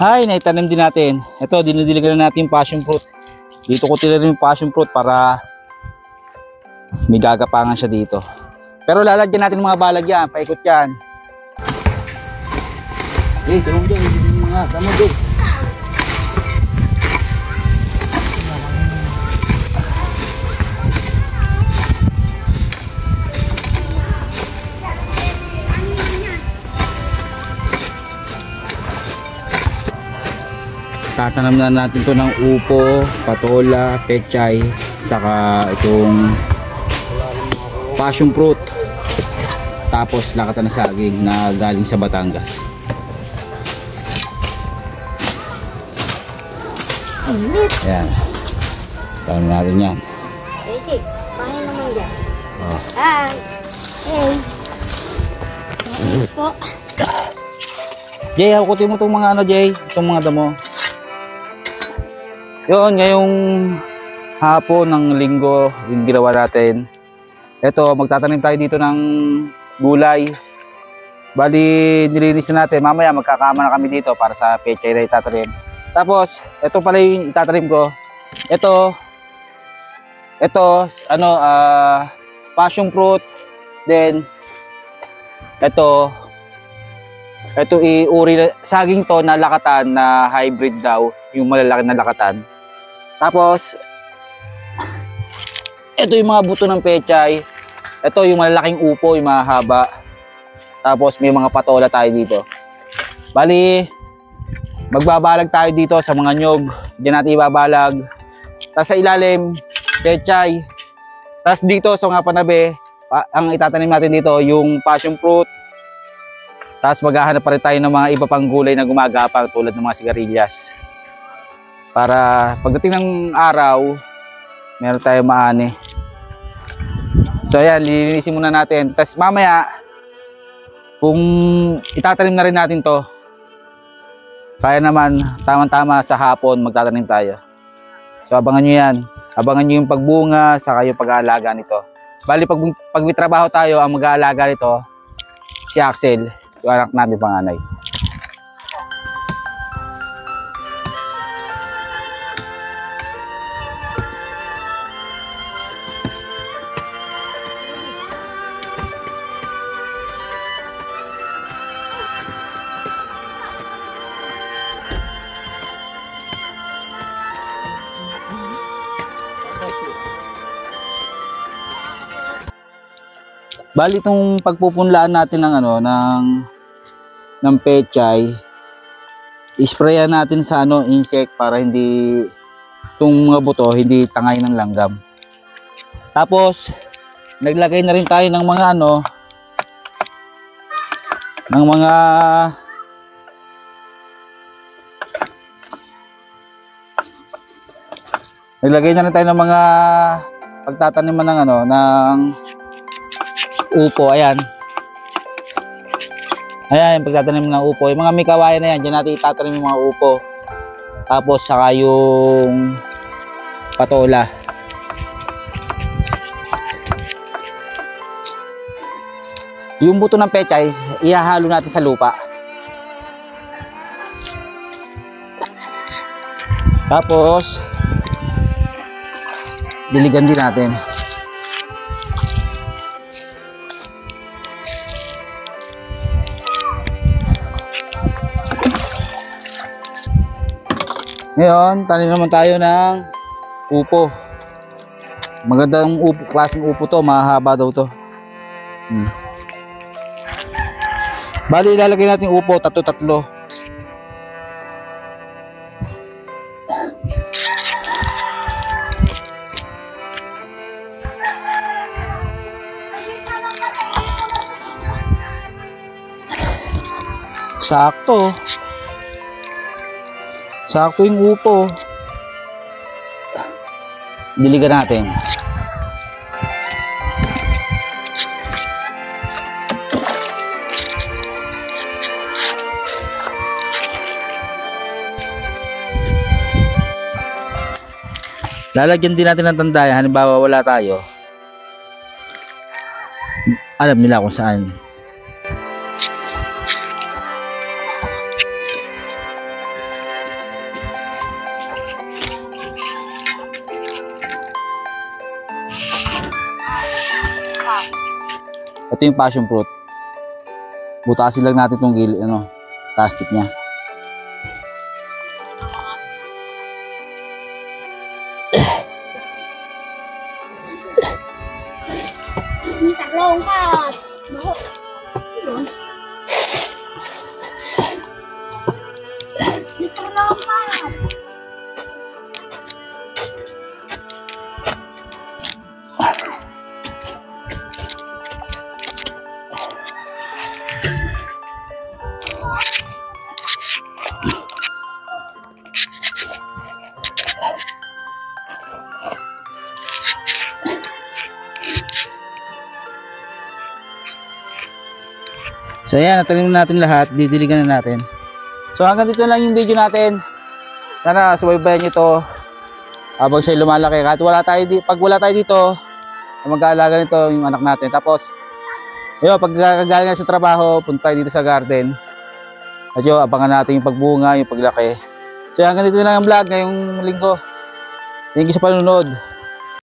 Ay, naitanim din natin. Ito, dinidiligan na natin yung passion fruit. Dito ko tinanim yung passion fruit para may gagapangan siya dito. Pero lalagyan natin mga balag yan, paikot yan. Hey, tulong dyan, mga damo dyan. Tatanam na natin to ng upo, patola, pechay, saka itong passion fruit. Tapos lakatan na saging na galing sa Batangas. Ayan. Tanam natin yan. Basic, paano naman dyan? Oh. Hi! Hey! Po. Jay, hakutin mo itong mga ano, Jay. Itong mga damo. Yun, ngayong hapon ng linggo, yung ginawa natin. Ito, magtatanim tayo dito ng gulay. Bali, nilinis na natin. Mamaya magkakama na kami dito para sa pechay na itatanim. Tapos, ito pala yung itatanim ko. Ito, ano, passion fruit. Then, ito iuri na, saging to na lakatan na hybrid daw. Yung malalaki na lakatan. Tapos, ito yung mga buto ng pechay. Ito yung malalaking upo, yung mahaba. Tapos may mga patola tayo dito. Bali, magbabalag tayo dito sa mga nyog. Diyan natin ibabalag. Tapos sa ilalim, pechay. Tapos dito sa mga panabi, ang itatanim natin dito yung passion fruit. Tapos maghahanap pa rin tayo ng mga iba pang gulay na gumagapang tulad ng mga sigarilyas. Para pagdating ng araw, meron tayong maani. So ayan, lilinisin muna natin. Tapos mamaya, kung itatanim na rin natin to, kaya naman, tamang-tama sa hapon, magtatanim tayo. So abangan nyo yan. Abangan nyo yung pagbunga, saka yung pag-aalaga nito. Bali, pag may trabaho tayo, ang mag-aalaga nito, si Axel, yung anak namin panganay. Bali itong pagpupunlaan natin ng ano ng pechay, isprayan natin sa ano insect para hindi itong mga buto hindi tangay ng langgam. Tapos naglagay na rin tayo ng mga ano ng mga naglagay na rin tayo ng mga pagtataniman ng ano ng upo. Ayan. Ayan yung pagtatanim ng upo. Yung mga may kawayan na yan, dyan natin itatanim yung mga upo. Tapos saka yung patola. Yung buto ng pechay, ihahalo natin sa lupa. Tapos diligan din natin. Ngayon, tanim naman tayo ng upo. Magandang upo, klaseng upo to, mahaba daw to. Bali, ilalagay natin upo, tatlo-tatlo. Sakto. Sakto yung upo. Diligan natin. Lalagyan din natin ng tandayan. Halimbawa wala tayo, alam nila kung saan. Ito yung passion fruit. Butasin lang natin itong plastic niya. Ni taklong ka. Ni taklong ka. So ayan, natanim na natin lahat, didiligan na natin. So hanggang dito lang yung video natin. Sana subaybayan nyo to habang siya lumalaki. Kahit pag wala tayo dito, mag-aalaga nito yung anak natin. Tapos, yun, pag kagaling sa trabaho, punta tayo dito sa garden. At yun, abangan natin yung pagbunga, yung paglaki. So hanggang dito lang ang vlog ngayong linggo. Thank you sa panunod.